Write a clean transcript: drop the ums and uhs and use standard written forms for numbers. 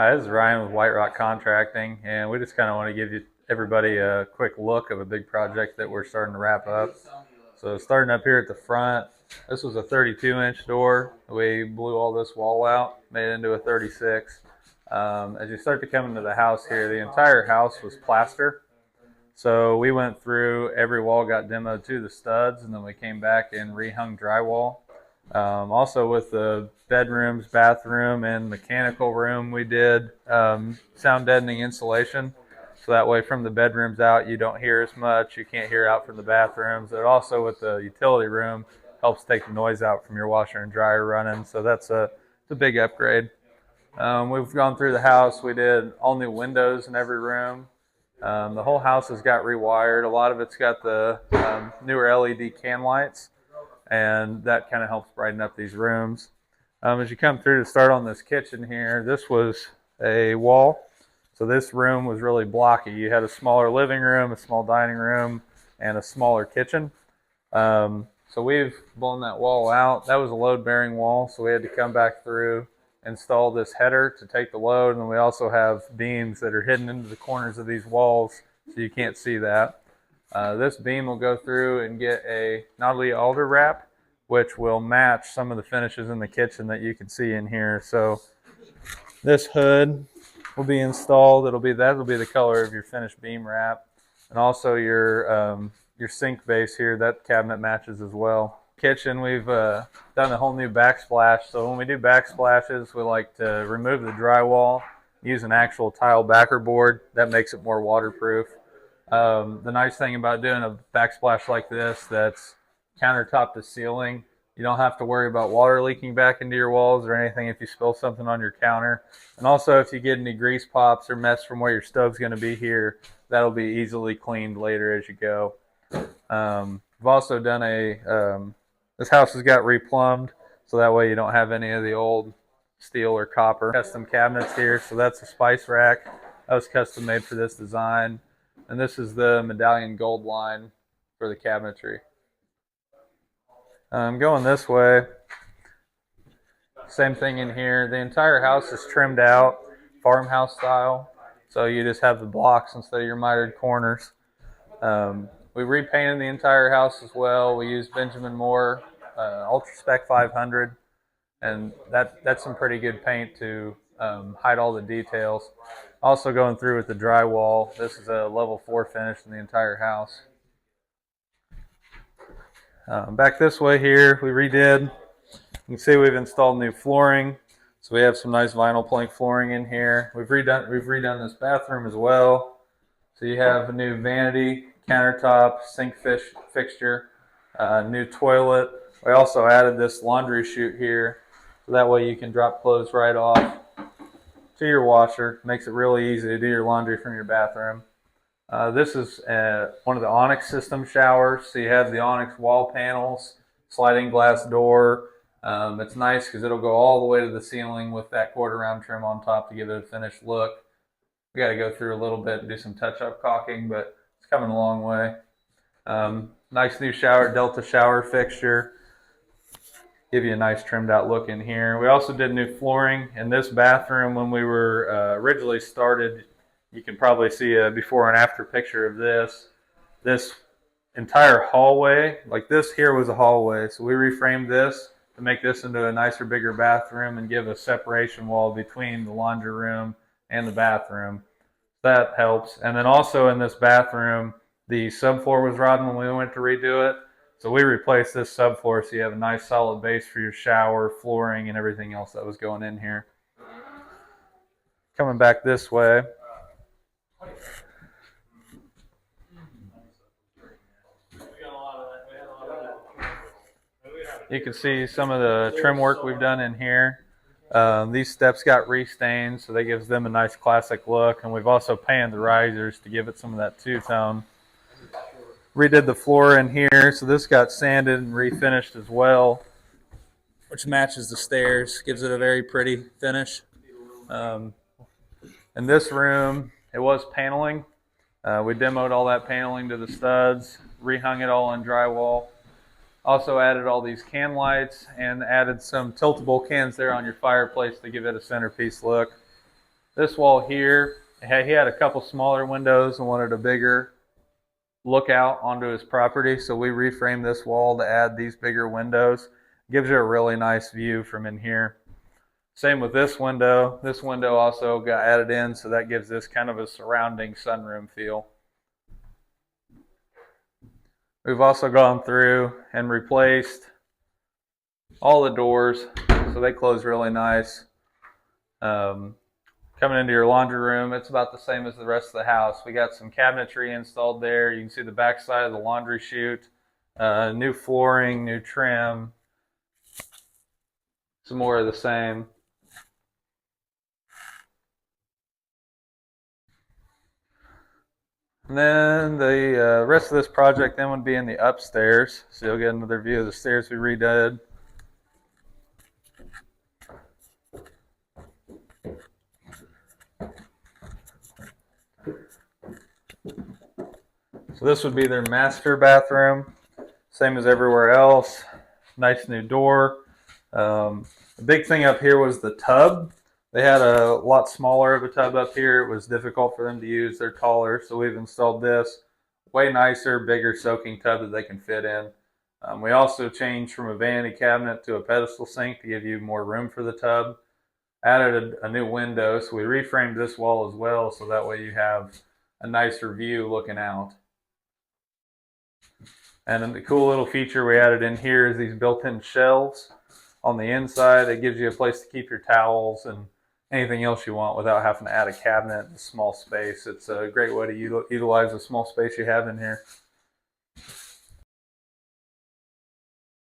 Hi, this is Ryan with White Rock Contracting, and we just kind of want to give everybody a quick look of a big project that we're starting to wrap up. So starting up here at the front, this was a 32-inch door. We blew all this wall out, made it into a 36. As you start to come into the house here, the entire house was plaster. So we went through, every wall got demoed to the studs, and then we came back and rehung drywall. Also with the bedrooms, bathroom, and mechanical room, we did sound deadening insulation. So that way from the bedrooms out, you don't hear as much. You can't hear out from the bathrooms. It also with the utility room helps take the noise out from your washer and dryer running. So it's a big upgrade. We've gone through the house. We did all new windows in every room. The whole house has got rewired. A lot of it's got the newer LED can lights, and that kind of helps brighten up these rooms. As you come through to start on this kitchen here, this was a wall. So this room was really blocky. You had a smaller living room, a small dining room, and a smaller kitchen. So we've blown that wall out. That was a load-bearing wall, so we had to come back through, install this header to take the load, and then we also have beams that are hidden into the corners of these walls, so you can't see that. This beam will go through and get a Nautilus alder wrap, which will match some of the finishes in the kitchen that you can see in here. So this hood will be installed. That'll be the color of your finished beam wrap, and also your sink base here. That cabinet matches as well. Kitchen, we've done a whole new backsplash. So when we do backsplashes, we like to remove the drywall, use an actual tile backer board. That makes it more waterproof. The nice thing about doing a backsplash like this that's countertop to ceiling, you don't have to worry about water leaking back into your walls or anything if you spill something on your counter. And also if you get any grease pops or mess from where your stove's going to be here, that'll be easily cleaned later as you go. We've also done this house has got replumbed, so that way you don't have any of the old steel or copper. Custom cabinets here, so that's a spice rack. That was custom made for this design. And this is the Medallion Gold Line for the cabinetry. Going this way, same thing in here. The entire house is trimmed out, farmhouse style. So you just have the blocks instead of your mitered corners. We repainted the entire house as well. We used Benjamin Moore Ultra Spec 500, and that's some pretty good paint to hide all the details. Also going through with the drywall, this is a level 4 finish in the entire house. Back this way here, we redid. You can see we've installed new flooring. So we have some nice vinyl plank flooring in here. We've redone this bathroom as well. So you have a new vanity, countertop, sink fixture, new toilet. We also added this laundry chute here, so that way you can drop clothes right off to your washer. Makes it really easy to do your laundry from your bathroom. This is one of the Onyx system showers. So you have the Onyx wall panels, sliding glass door. It's nice because it'll go all the way to the ceiling with that quarter round trim on top to give it a finished look. We got to go through a little bit and do some touch-up caulking, but it's coming a long way. Nice new Delta shower fixture. Give you a nice trimmed out look in here. We also did new flooring in this bathroom. When we were originally started, you can probably see a before and after picture of this. This entire hallway, like this here was a hallway. So we reframed this to make this into a nicer, bigger bathroom and give a separation wall between the laundry room and the bathroom. That helps. And then also in this bathroom, the subfloor was rotten when we went to redo it. So we replaced this subfloor so you have a nice solid base for your shower, flooring, and everything else that was going in here. Coming back this way. You can see some of the trim work we've done in here. These steps got restained, so that gives them a nice classic look. And we've also painted the risers to give it some of that two-tone. Redid the floor in here, so this got sanded and refinished as well, which matches the stairs, gives it a very pretty finish. In this room, it was paneling. We demoed all that paneling to the studs, rehung it all in drywall. Also added all these can lights and added some tiltable cans there on your fireplace to give it a centerpiece look. This wall here, he had a couple smaller windows and wanted a bigger lookout onto his property, so we reframed this wall to add these bigger windows. Gives you a really nice view from in here. Same with this window. This window also got added in, so that gives this kind of a surrounding sunroom feel. We've also gone through and replaced all the doors, so they close really nice. Coming into your laundry room, it's about the same as the rest of the house. We got some cabinetry installed there. You can see the back side of the laundry chute, new flooring, new trim, some more of the same. And then the rest of this project then would be in the upstairs. So you'll get another view of the stairs we redid. So this would be their master bathroom, same as everywhere else. Nice new door. The big thing up here was the tub. They had a lot smaller of a tub up here. It was difficult for them to use. They're taller, so we've installed this way nicer, bigger soaking tub that they can fit in. We also changed from a vanity cabinet to a pedestal sink to give you more room for the tub. Added a new window, so we reframed this wall as well, so that way you have a nicer view looking out. And then the cool little feature we added in here is these built-in shelves on the inside. It gives you a place to keep your towels and anything else you want without having to add a cabinet in a small space. It's a great way to utilize the small space you have in here.